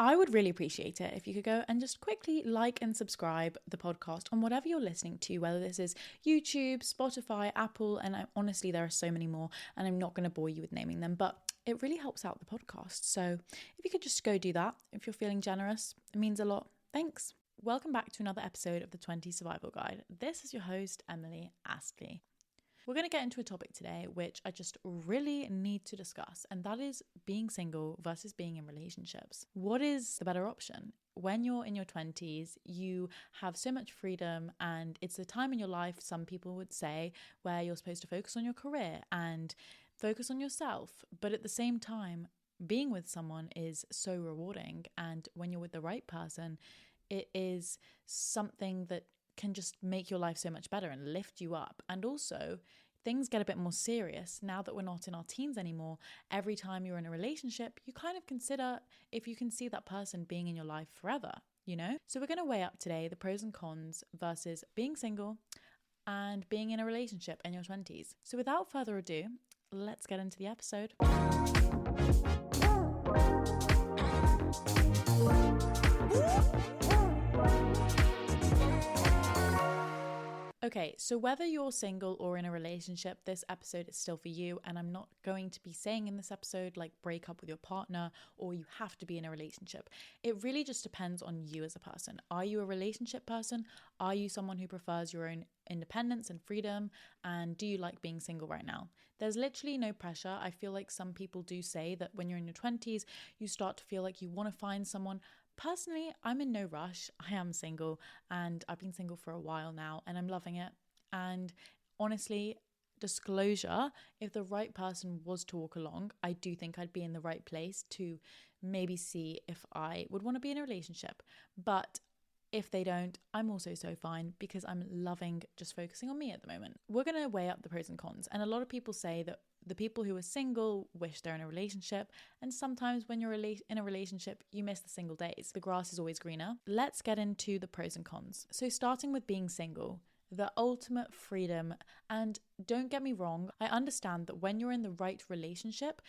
I would really appreciate it if you could go and just quickly like and subscribe the podcast on whatever you're listening to, whether this is YouTube, Spotify, Apple, and honestly, there are so many more, and I'm not going to bore you with naming them, but it really helps out the podcast. So if you could just go do that, if you're feeling generous, it means a lot. Thanks. Welcome back to another episode of the 20s Survival Guide. This is your host, Emily Astley. We're going to get into a topic today which I just really need to discuss, and that is being single versus being in relationships. What is the better option? When you're in your 20s, you have so much freedom, and it's a time in your life, some people would say, where you're supposed to focus on your career and focus on yourself. But at the same time, being with someone is so rewarding, and when you're with the right person, it is something that can just make your life so much better and lift you up. And also, things get a bit more serious now that we're not in our teens anymore. Every time you're in a relationship, you kind of consider if you can see that person being in your life forever, you know? So we're going to weigh up today the pros and cons versus being single and being in a relationship in your 20s. So without further ado, let's get into the episode. Okay, so whether you're single or in a relationship, this episode is still for you, and I'm not going to be saying in this episode like break up with your partner or you have to be in a relationship. It really just depends on you as a person. Are you a relationship person? Are you someone who prefers your own independence and freedom? And do you like being single right now? There's literally no pressure. I feel like some people do say that when you're in your 20s, you start to feel like you want to find someone. Personally, I'm in no rush. I am single, and I've been single for a while now, and I'm loving it. And honestly, disclosure, if the right person was to walk along, I do think I'd be in the right place to maybe see if I would want to be in a relationship. But if they don't, I'm also so fine because I'm loving just focusing on me at the moment. We're going to weigh up the pros and cons. And a lot of people say that the people who are single wish they're in a relationship, and sometimes when you're in a relationship, you miss the single days. The grass is always greener. Let's get into the pros and cons. So starting with being single, the ultimate freedom. And don't get me wrong, I understand that when you're in the right relationship,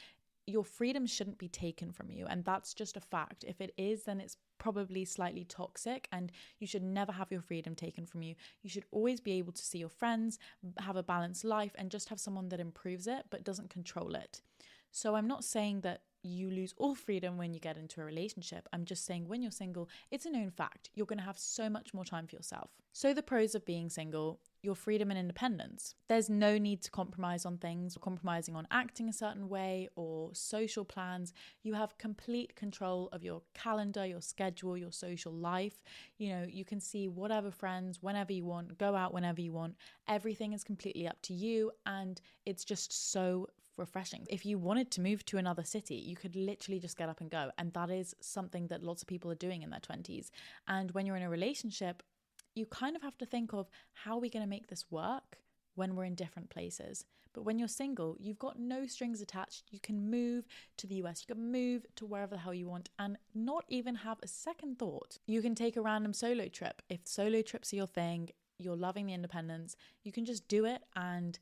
your freedom shouldn't be taken from you, and that's just a fact. If it is, then it's probably slightly toxic, and you should never have your freedom taken from you. You should always be able to see your friends, have a balanced life, and just have someone that improves it but doesn't control it. So I'm not saying that you lose all freedom when you get into a relationship. I'm just saying when you're single, it's a known fact. You're going to have so much more time for yourself. So the pros of being single: your freedom and independence. There's no need to compromise on things, compromising on acting a certain way or social plans. You have complete control of your calendar, your schedule, your social life. You know, you can see whatever friends whenever you want, go out whenever you want. Everything is completely up to you, and it's just so refreshing. If you wanted to move to another city, you could literally just get up and go. And that is something that lots of people are doing in their 20s. And when you're in a relationship, you kind of have to think of how are we going to make this work when we're in different places. But when you're single, you've got no strings attached. You can move to the US, you can move to wherever the hell you want and not even have a second thought. You can take a random solo trip. If solo trips are your thing, you're loving the independence, you can just do it, and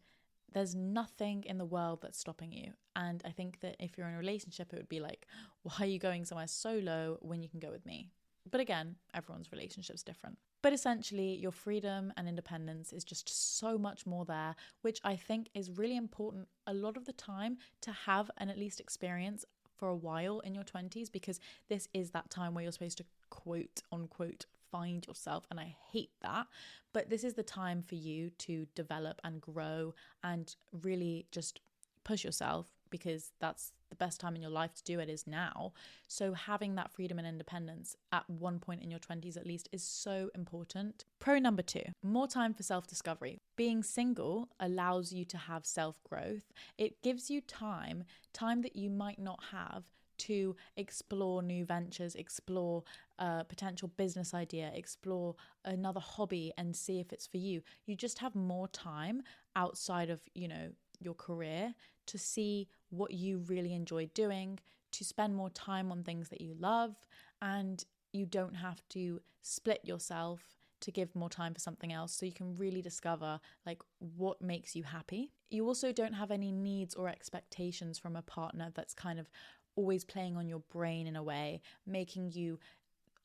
there's nothing in the world that's stopping you. And I think that if you're in a relationship, it would be like, why are you going somewhere solo when you can go with me? But again, everyone's relationship's different. But essentially, your freedom and independence is just so much more there, which I think is really important a lot of the time to have and at least experience for a while in your 20s, because this is that time where you're supposed to quote unquote find yourself, and I hate that. But this is the time for you to develop and grow and really just push yourself, because that's the best time in your life to do it is now. So having that freedom and independence at one point in your 20s at least is so important. Pro number 2, more time for self-discovery. Being single allows you to have self-growth. It gives you time that you might not have to explore new ventures, explore a potential business idea, explore another hobby and see if it's for you. You just have more time outside of, your career to see what you really enjoy doing, to spend more time on things that you love, and you don't have to split yourself to give more time for something else, so you can really discover what makes you happy. You also don't have any needs or expectations from a partner that's kind of always playing on your brain in a way, making you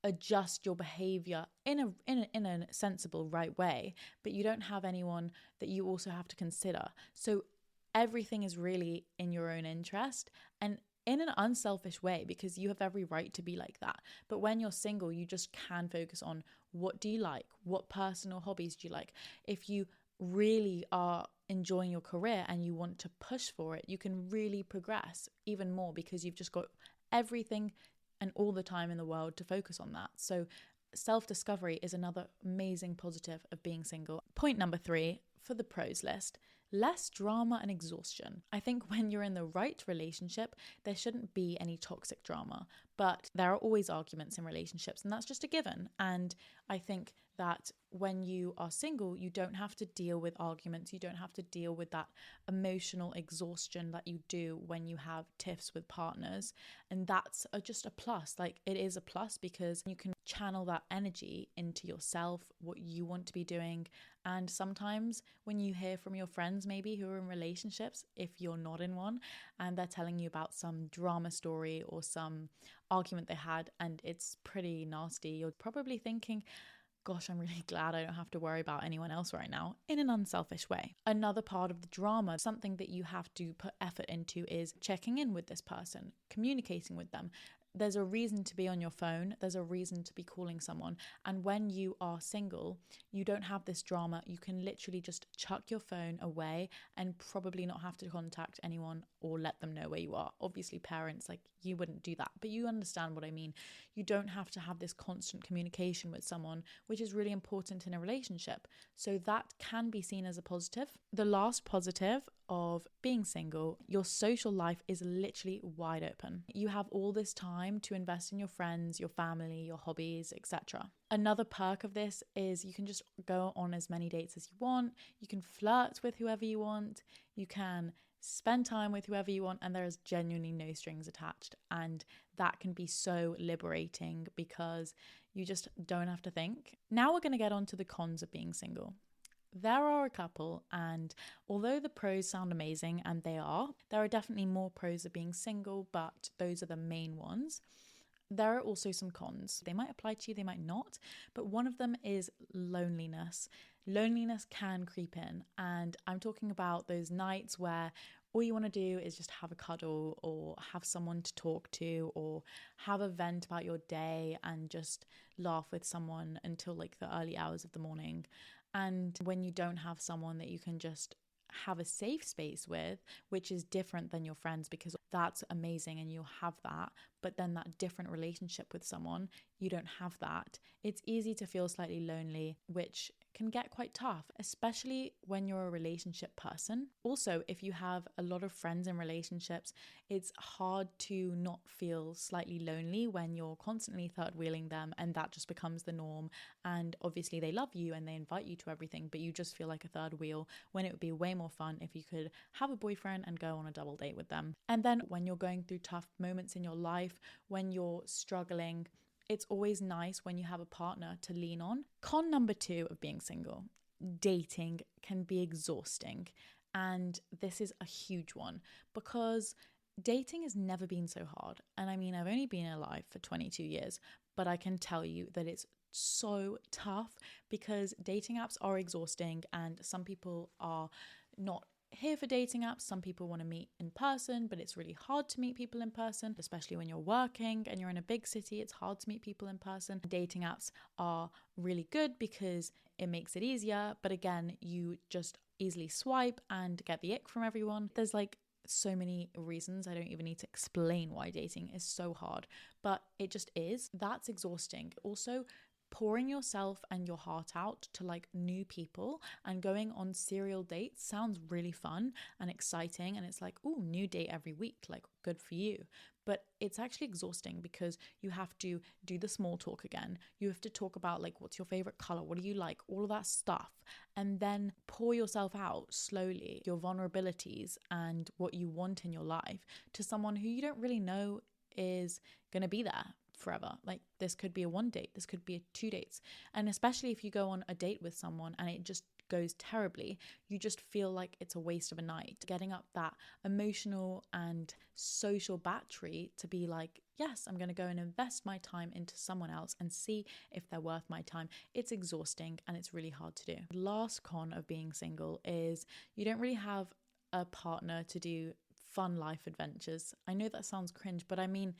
adjust your behavior in a sensible, right way, but you don't have anyone that you also have to consider. So everything is really in your own interest and in an unselfish way, because you have every right to be like that. But when you're single, you just can focus on what do you like, what personal hobbies do you like. If you really are enjoying your career and you want to push for it, you can really progress even more because you've just got everything and all the time in the world to focus on that. So self-discovery is another amazing positive of being single. Point number 3 for the pros list: less drama and exhaustion. I think when you're in the right relationship, there shouldn't be any toxic drama, but there are always arguments in relationships, and that's just a given. And I think that when you are single, you don't have to deal with arguments. You don't have to deal with that emotional exhaustion that you do when you have tiffs with partners. And that's just a plus. Like, it is a plus because you can channel that energy into yourself, what you want to be doing. And sometimes when you hear from your friends, maybe who are in relationships, if you're not in one, and they're telling you about some drama story or some argument they had, and it's pretty nasty, you're probably thinking, gosh, I'm really glad I don't have to worry about anyone else right now, in an unselfish way. Another part of the drama, something that you have to put effort into, is checking in with this person, communicating with them. There's a reason to be on your phone. There's a reason to be calling someone. And when you are single, you don't have this drama. You can literally just chuck your phone away and probably not have to contact anyone or let them know where you are. Obviously, parents, like, you wouldn't do that, but you understand what I mean. You don't have to have this constant communication with someone, which is really important in a relationship. So that can be seen as a positive. The last positive of being single, your social life is literally wide open. You have all this time to invest in your friends, your family, your hobbies, etc. Another perk of this is you can just go on as many dates as you want. You can flirt with whoever you want. You can spend time with whoever you want, and there is genuinely no strings attached. And that can be so liberating because you just don't have to think. Now we're going to get on to the cons of being single. There are a couple, and although the pros sound amazing, and there are definitely more pros of being single, but those are the main ones. There are also some cons. They might apply to you, they might not, but one of them is loneliness. Loneliness can creep in, and I'm talking about those nights where all you want to do is just have a cuddle or have someone to talk to or have a vent about your day and just laugh with someone until like the early hours of the morning. And when you don't have someone that you can just have a safe space with, which is different than your friends, because that's amazing and you'll have that, but then that different relationship with someone, you don't have that. It's easy to feel slightly lonely, which can get quite tough, especially when you're a relationship person. Also, if you have a lot of friends in relationships, it's hard to not feel slightly lonely when you're constantly third wheeling them, and that just becomes the norm. And obviously they love you and they invite you to everything, but you just feel like a third wheel, when it would be way more fun if you could have a boyfriend and go on a double date with them. And then when you're going through tough moments in your life, when you're struggling, it's always nice when you have a partner to lean on. Con number 2 of being single: dating can be exhausting. And this is a huge one because dating has never been so hard. And I mean, I've only been alive for 22 years, but I can tell you that it's so tough because dating apps are exhausting, and some people are not here for dating apps. Some people want to meet in person, but it's really hard to meet people in person, especially when you're working and you're in a big city. It's hard to meet people in person. Dating apps are really good because it makes it easier, but again, you just easily swipe and get the ick from everyone. There's like so many reasons. I don't even need to explain why dating is so hard, but it just is. That's exhausting. Also, pouring yourself and your heart out to like new people and going on serial dates sounds really fun and exciting, and it's like, oh, new date every week, like, good for you. But it's actually exhausting because you have to do the small talk again. You have to talk about like, what's your favorite color, what do you like, all of that stuff, and then pour yourself out slowly, your vulnerabilities and what you want in your life, to someone who you don't really know is going to be there forever. Like, this could be a 1 date, this could be a 2 dates. And especially if you go on a date with someone and it just goes terribly, you just feel like it's a waste of a night. Getting up that emotional and social battery to be like, yes, I'm going to go and invest my time into someone else and see if they're worth my time. It's exhausting and it's really hard to do. The last con of being single is you don't really have a partner to do fun life adventures. I know that sounds cringe, but I mean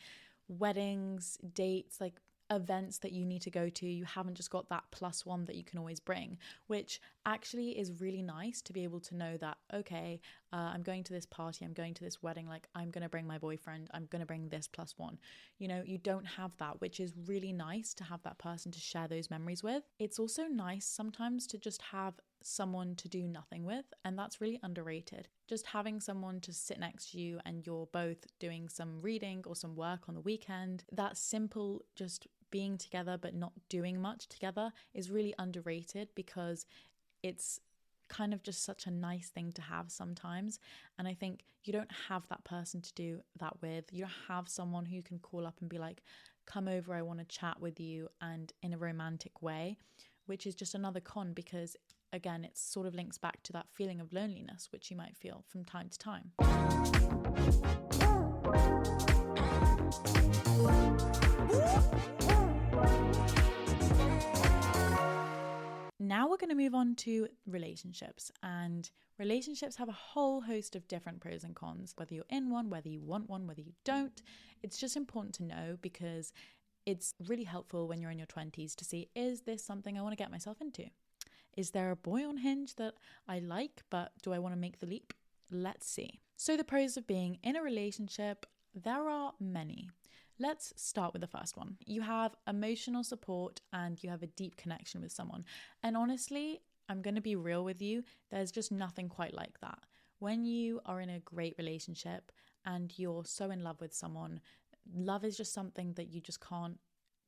weddings, dates, like events that you need to go to. You haven't just got that plus one that you can always bring, which actually is really nice to be able to know that, okay, I'm going to this party, I'm going to this wedding, like I'm going to bring my boyfriend, I'm going to bring this plus one. You know, you don't have that, which is really nice to have that person to share those memories with. It's also nice sometimes to just have someone to do nothing with, and that's really underrated. Just having someone to sit next to you and you're both doing some reading or some work on the weekend, that simple just being together but not doing much together is really underrated, because it's kind of just such a nice thing to have sometimes. And I think you don't have that person to do that with. You don't have someone who you can call up and be like, come over, I want to chat with you, and in a romantic way, which is just another con, because again, it sort of links back to that feeling of loneliness which you might feel from time to time. Now we're going to move on to relationships, and relationships have a whole host of different pros and cons, whether you're in one, whether you want one, whether you don't. It's just important to know, because it's really helpful when you're in your 20s to see, is this something I want to get myself into? Is there a boy on Hinge that I like, but do I want to make the leap? Let's see. So the pros of being in a relationship, there are many. Let's start with the first one. You have emotional support and you have a deep connection with someone. And honestly, I'm going to be real with you, there's just nothing quite like that. When you are in a great relationship and you're so in love with someone, love is just something that you just can't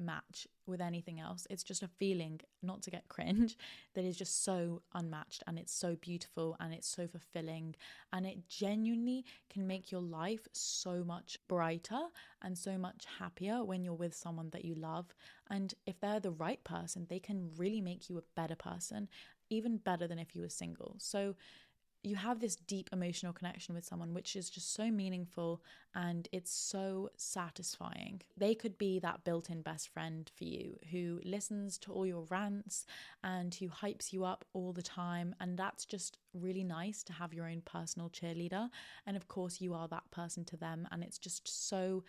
match with anything else. It's just a feeling, not to get cringe, that is just so unmatched, and it's so beautiful and it's so fulfilling, and it genuinely can make your life so much brighter and so much happier when you're with someone that you love. And if they're the right person, they can really make you a better person, even better than if you were single. So you have this deep emotional connection with someone, which is just so meaningful and it's so satisfying. They could be that built-in best friend for you, who listens to all your rants and who hypes you up all the time. And that's just really nice to have your own personal cheerleader. And of course, you are that person to them. And it's just so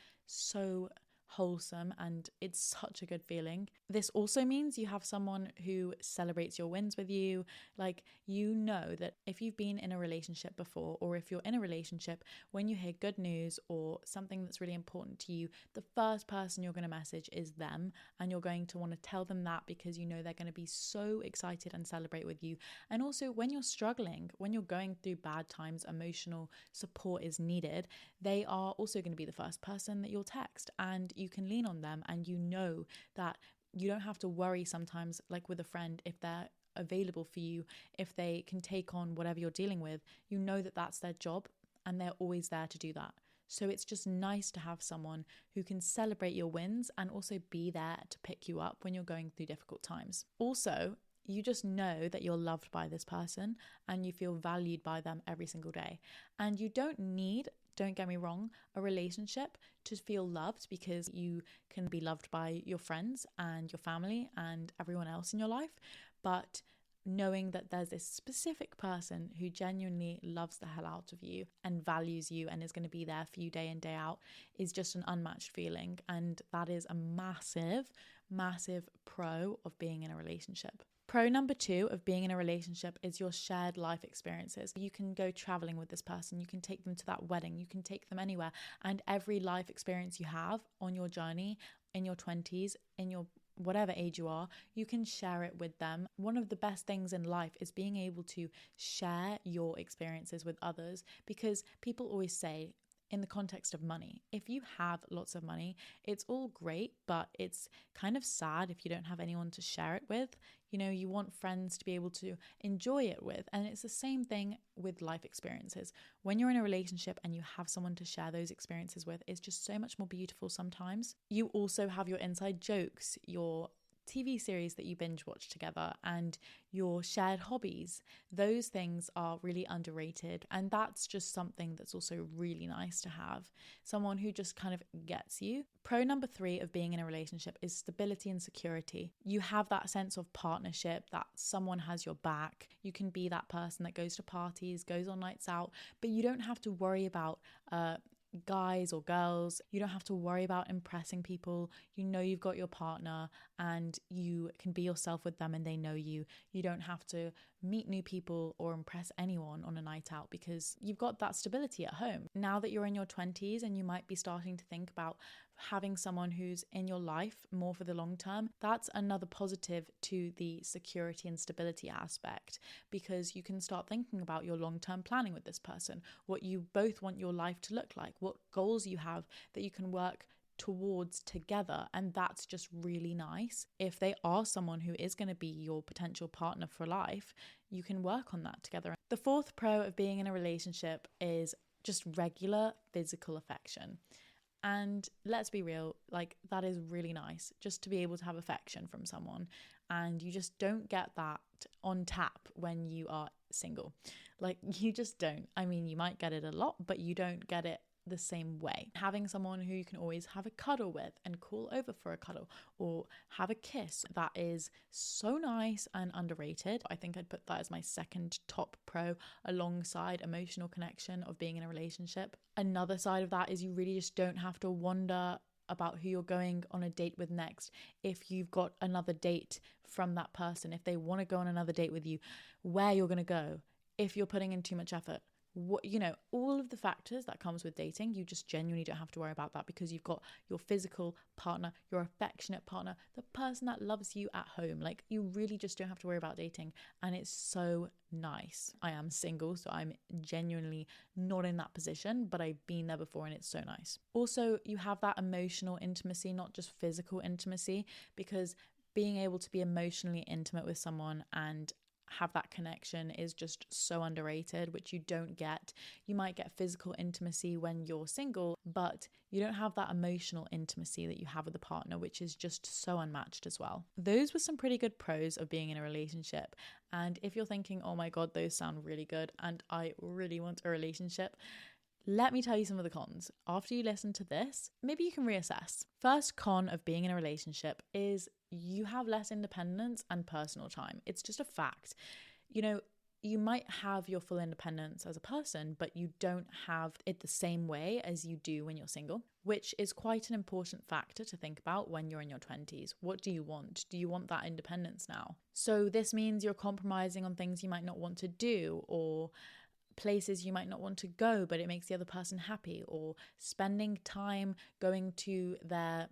wholesome, and it's such a good feeling. This also means you have someone who celebrates your wins with you. Like, you know that if you've been in a relationship before, or if you're in a relationship, when you hear good news or something that's really important to you, the first person you're going to message is them, and you're going to want to tell them that, because you know they're going to be so excited and celebrate with you. And also, when you're struggling, when you're going through bad times, emotional support is needed, they are also going to be the first person that you'll text, and you can lean on them, and you know that you don't have to worry sometimes, like with a friend, if they're available for you, if they can take on whatever you're dealing with. You know that that's their job, and they're always there to do that. So it's just nice to have someone who can celebrate your wins and also be there to pick you up when you're going through difficult times. Also, you just know that you're loved by this person and you feel valued by them every single day. And you don't need, don't get me wrong, a relationship to feel loved, because you can be loved by your friends and your family and everyone else in your life. But knowing that there's this specific person who genuinely loves the hell out of you and values you and is going to be there for you day in, day out, is just an unmatched feeling. And that is a massive pro of being in a relationship. Pro number 2 of being in a relationship is your shared life experiences. You can go traveling with this person, you can take them to that wedding, you can take them anywhere, and every life experience you have on your journey in your 20s, in your whatever age you are, you can share it with them. One of the best things in life is being able to share your experiences with others, because people always say, in the context of money, if you have lots of money, it's all great, but it's kind of sad if you don't have anyone to share it with. You know, you want friends to be able to enjoy it with. And it's the same thing with life experiences. When you're in a relationship and you have someone to share those experiences with, it's just so much more beautiful sometimes. You also have your inside jokes, your TV series that you binge watch together, and your shared hobbies. Those things are really underrated, and that's just something that's also really nice to have. Someone who just kind of gets you. Pro number 3 of being in a relationship is stability and security. You have that sense of partnership, that someone has your back. You can be that person that goes to parties, goes on nights out, but you don't have to worry about guys or girls. You don't have to worry about impressing people. You know you've got your partner and you can be yourself with them and they know you. You don't have to meet new people or impress anyone on a night out because you've got that stability at home. Now that you're in your 20s and you might be starting to think about having someone who's in your life more for the long term, that's another positive to the security and stability aspect, because you can start thinking about your long-term planning with this person, what you both want your life to look like, what goals you have that you can work towards together. And that's just really nice. If they are someone who is going to be your potential partner for life, you can work on that together. The 4th pro of being in a relationship is just regular physical affection. And let's be real, like, that is really nice, just to be able to have affection from someone. And you just don't get that on tap when you are single. Like, you just don't. I mean, you might get it a lot, but you don't get it the same way. Having someone who you can always have a cuddle with and call over for a cuddle, or have a kiss, that is so nice and underrated. I think I'd put that as my 2nd top pro, alongside emotional connection of being in a relationship. Another side of that is you really just don't have to wonder about who you're going on a date with next. If you've got another date from that person, if they want to go on another date with you, where you're going to go, if you're putting in too much effort, what, you know, all of the factors that comes with dating, you just genuinely don't have to worry about that, because you've got your physical partner, your affectionate partner, the person that loves you at home. Like, you really just don't have to worry about dating, and it's so nice. I am single, so I'm genuinely not in that position, but I've been there before and it's so nice. Also, you have that emotional intimacy, not just physical intimacy, because being able to be emotionally intimate with someone and have that connection is just so underrated, which you don't get. You might get physical intimacy when you're single, but you don't have that emotional intimacy that you have with a partner, which is just so unmatched as well. Those were some pretty good pros of being in a relationship. And if you're thinking, oh my God, those sound really good and I really want a relationship, let me tell you some of the cons. After you listen to this, maybe you can reassess. First con of being in a relationship is you have less independence and personal time. It's just a fact. You know, you might have your full independence as a person, but you don't have it the same way as you do when you're single, which is quite an important factor to think about when you're in your 20s. What do you want? Do you want that independence now? So this means you're compromising on things you might not want to do, or places you might not want to go, but it makes the other person happy, or spending time going to their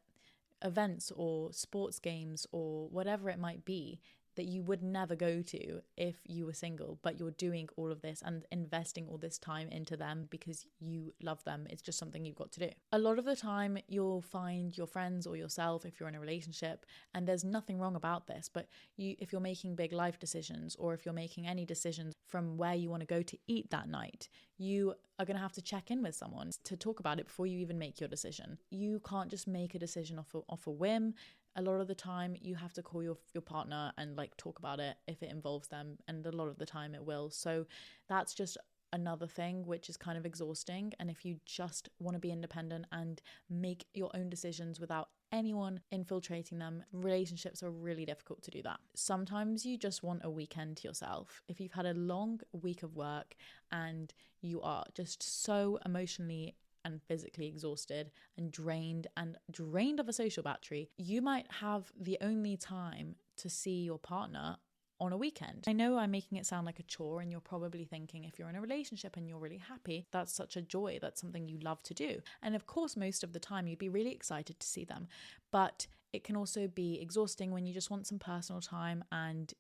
events or sports games or whatever it might be that you would never go to if you were single, but you're doing all of this and investing all this time into them because you love them. It's just something you've got to do. A lot of the time you'll find your friends or yourself, if you're in a relationship, and there's nothing wrong about this, but if you're making big life decisions, or if you're making any decisions from where you want to go to eat that night, you are going to have to check in with someone to talk about it before you even make your decision. You can't just make a decision off a whim. A lot of the time you have to call your partner and like talk about it if it involves them, and a lot of the time it will. So that's just another thing which is kind of exhausting. And if you just want to be independent and make your own decisions without anyone infiltrating them, relationships are really difficult to do that. Sometimes you just want a weekend to yourself. If you've had a long week of work and you are just so emotionally and physically exhausted and drained of a social battery, you might have the only time to see your partner on a weekend. I know I'm making it sound like a chore, and you're probably thinking, if you're in a relationship and you're really happy, that's such a joy, that's something you love to do. And of course, most of the time you'd be really excited to see them, but it can also be exhausting when you just want some personal time and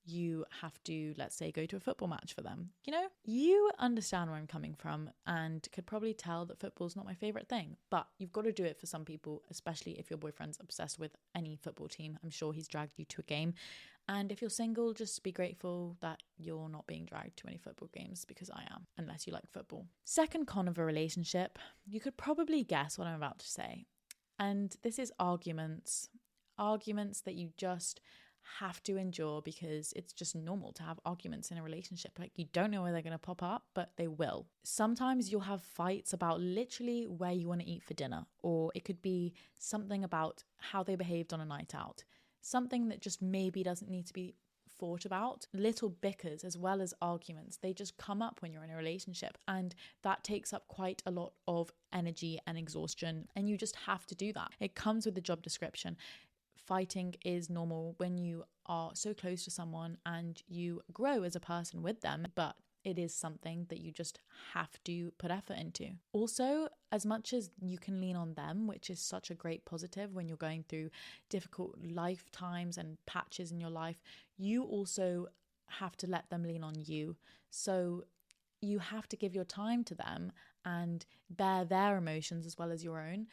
you have to, let's say, go to a football match for them. You know, you understand where I'm coming from and could probably tell that football's not my favorite thing, but you've got to do it for some people, especially if your boyfriend's obsessed with any football team. I'm sure he's dragged you to a game. And if you're single, just be grateful that you're not being dragged to any football games, because I am, unless you like football. Second con of a relationship, you could probably guess what I'm about to say. And this is arguments. arguments that you just have to endure because it's just normal to have arguments in a relationship. Like, you don't know where they're going to pop up, but they will. Sometimes you'll have fights about literally where you want to eat for dinner, or it could be something about how they behaved on a night out, something that just maybe doesn't need to be fought about. Little bickers as well as arguments, they just come up when you're in a relationship, and that takes up quite a lot of energy and exhaustion, and you just have to do that. It comes with the job description. Fighting is normal when you are so close to someone and you grow as a person with them, but it is something that you just have to put effort into. Also, as much as you can lean on them, which is such a great positive when you're going through difficult lifetimes and patches in your life, you also have to let them lean on you. So you have to give your time to them and bear their emotions as well as your own.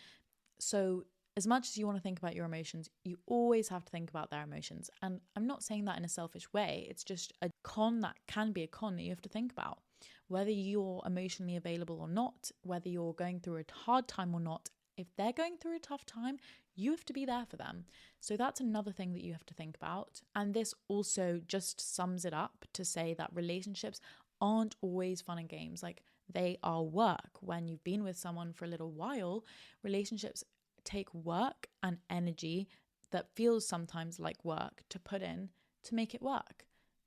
So as much as you want to think about your emotions, you always have to think about their emotions. And I'm not saying that in a selfish way. It's just a con that can be a con that you have to think about. Whether you're emotionally available or not, whether you're going through a hard time or not, if they're going through a tough time, you have to be there for them. So that's another thing that you have to think about. And this also just sums it up to say that relationships aren't always fun and games. Like, they are work. When you've been with someone for a little while, relationships take work and energy that feels sometimes like work to put in to make it work.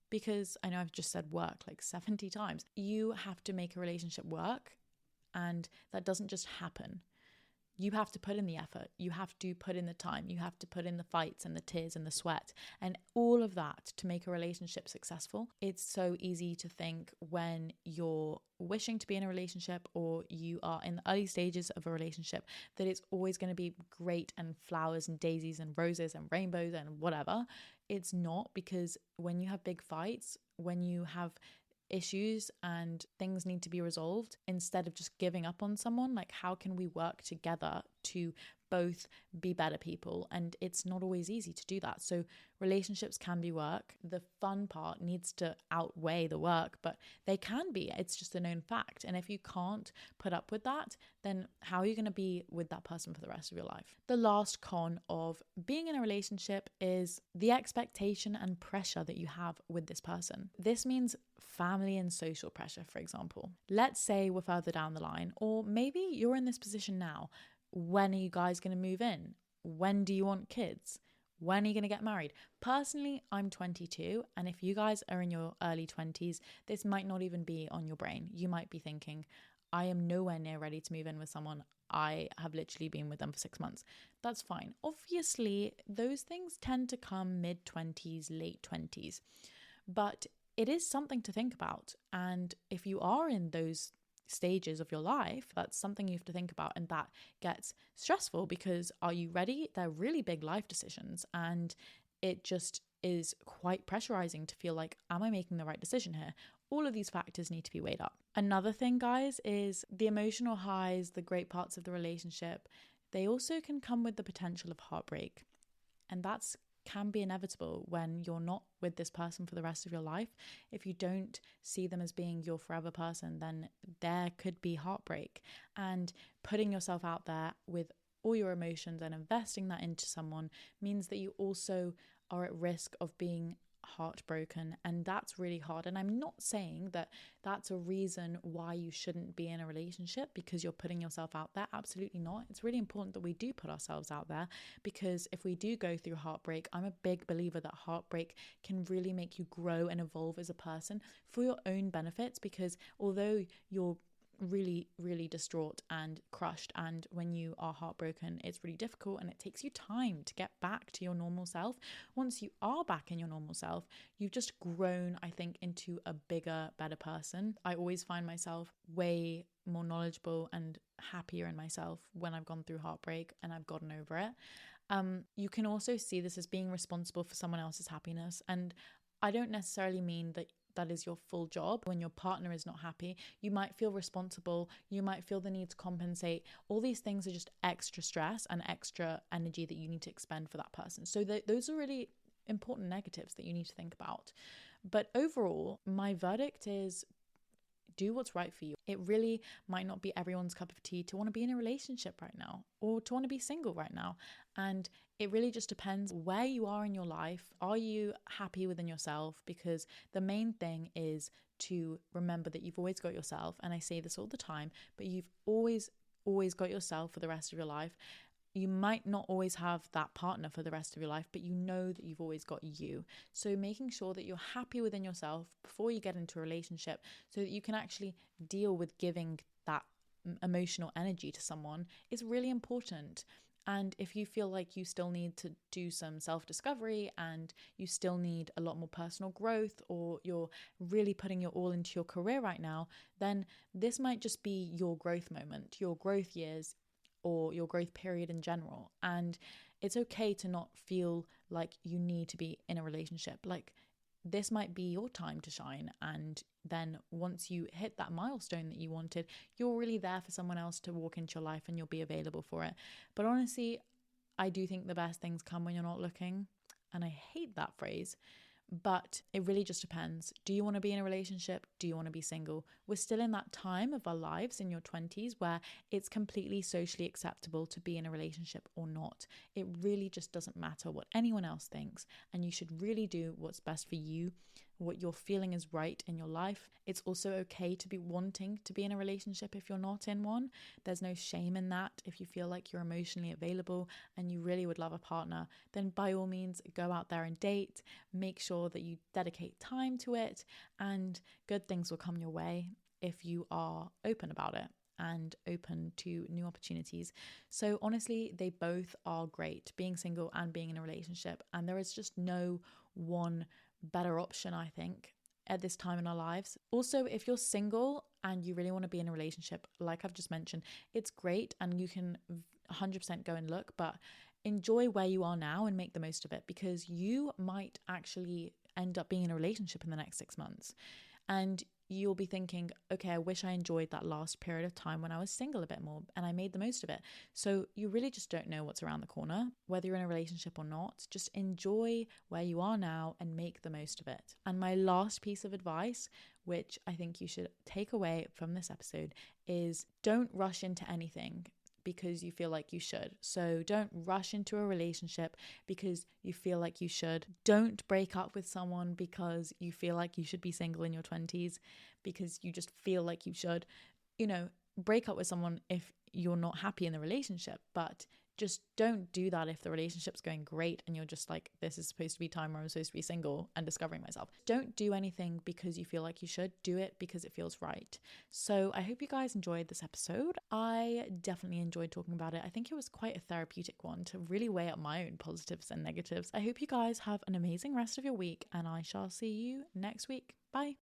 Because I know I've just said work like 70 times. You have to make a relationship work, and that doesn't just happen. You have to put in the effort. You have to put in the time. You have to put in the fights and the tears and the sweat and all of that to make a relationship successful. It's so easy to think when you're wishing to be in a relationship or you are in the early stages of a relationship that it's always going to be great and flowers and daisies and roses and rainbows and whatever. It's not, because when you have big fights, when you have issues and things need to be resolved, instead of just giving up on someone, like, how can we work together to both be better people? And it's not always easy to do that. So relationships can be work. The fun part needs to outweigh the work, but they can be. It's just a known fact. And if you can't put up with that, then how are you going to be with that person for the rest of your life? The last con of being in a relationship is the expectation and pressure that you have with this person. This means family and social pressure, for example. Let's say we're further down the line, or maybe you're in this position now. When are you guys going to move in? When do you want kids? When are you going to get married? Personally, I'm 22, and if you guys are in your early 20s, this might not even be on your brain. You might be thinking, I am nowhere near ready to move in with someone. I have literally been with them for 6 months. That's fine. Obviously, those things tend to come mid-20s, late 20s, but it is something to think about. And if you are in those stages of your life, that's something you have to think about, and that gets stressful because are you ready? They're really big life decisions, and it just is quite pressurizing to feel like, am I making the right decision here? All of these factors need to be weighed up. Another thing, guys, is the emotional highs, the great parts of the relationship, they also can come with the potential of heartbreak, and that's can be inevitable when you're not with this person for the rest of your life. If you don't see them as being your forever person, then there could be heartbreak. And putting yourself out there with all your emotions and investing that into someone means that you also are at risk of being heartbroken, and that's really hard. And I'm not saying that that's a reason why you shouldn't be in a relationship because you're putting yourself out there. Absolutely not. It's really important that we do put ourselves out there, because if we do go through heartbreak, I'm a big believer that heartbreak can really make you grow and evolve as a person for your own benefits, because although you're really, really distraught and crushed, and when you are heartbroken, it's really difficult and it takes you time to get back to your normal self. Once you are back in your normal self, you've just grown, I think, into a bigger, better person. I always find myself way more knowledgeable and happier in myself when I've gone through heartbreak and I've gotten over it. You can also see this as being responsible for someone else's happiness, and I don't necessarily mean that is your full job. When your partner is not happy, you might feel responsible, you might feel the need to compensate. All these things are just extra stress and extra energy that you need to expend for that person. So those are really important negatives that you need to think about. But overall, my verdict is, do what's right for you. It really might not be everyone's cup of tea to want to be in a relationship right now or to want to be single right now. And it really just depends where you are in your life. Are you happy within yourself? Because the main thing is to remember that you've always got yourself. And I say this all the time, but you've always got yourself for the rest of your life. You might not always have that partner for the rest of your life, but you know that you've always got you. So making sure that you're happy within yourself before you get into a relationship so that you can actually deal with giving that emotional energy to someone is really important. And if you feel like you still need to do some self-discovery and you still need a lot more personal growth, or you're really putting your all into your career right now, then this might just be your growth moment, your growth years, or your growth period in general. And it's okay to not feel like you need to be in a relationship. Like, this might be your time to shine. And then once you hit that milestone that you wanted, you're really there for someone else to walk into your life and you'll be available for it. But honestly, I do think the best things come when you're not looking. And I hate that phrase. But it really just depends. Do you want to be in a relationship? Do you want to be single? We're still in that time of our lives in your 20s where it's completely socially acceptable to be in a relationship or not. It really just doesn't matter what anyone else thinks. And you should really do what's best for you, what you're feeling is right in your life. It's also okay to be wanting to be in a relationship if you're not in one. There's no shame in that. If you feel like you're emotionally available and you really would love a partner, then by all means go out there and date. Make sure that you dedicate time to it, and good things will come your way if you are open about it and open to new opportunities. So honestly, they both are great, being single and being in a relationship. And there is just no one better option, I think, at this time in our lives. Also, if you're single and you really want to be in a relationship, like I've just mentioned, it's great and you can 100% go and look, but enjoy where you are now and make the most of it, because you might actually end up being in a relationship in the next 6 months. And you'll be thinking, okay, I wish I enjoyed that last period of time when I was single a bit more and I made the most of it. So you really just don't know what's around the corner, whether you're in a relationship or not. Just enjoy where you are now and make the most of it. And my last piece of advice, which I think you should take away from this episode, is don't rush into anything because you feel like you should. So don't rush into a relationship because you feel like you should. Don't break up with someone because you feel like you should be single in your 20s because you just feel like you should. Break up with someone if you're not happy in the relationship, but just don't do that if the relationship's going great and you're just like, this is supposed to be time where I'm supposed to be single and discovering myself. Don't do anything because you feel like you should. Do it because it feels right. So I hope you guys enjoyed this episode. I definitely enjoyed talking about it. I think it was quite a therapeutic one to really weigh up my own positives and negatives. I hope you guys have an amazing rest of your week, and I shall see you next week. Bye.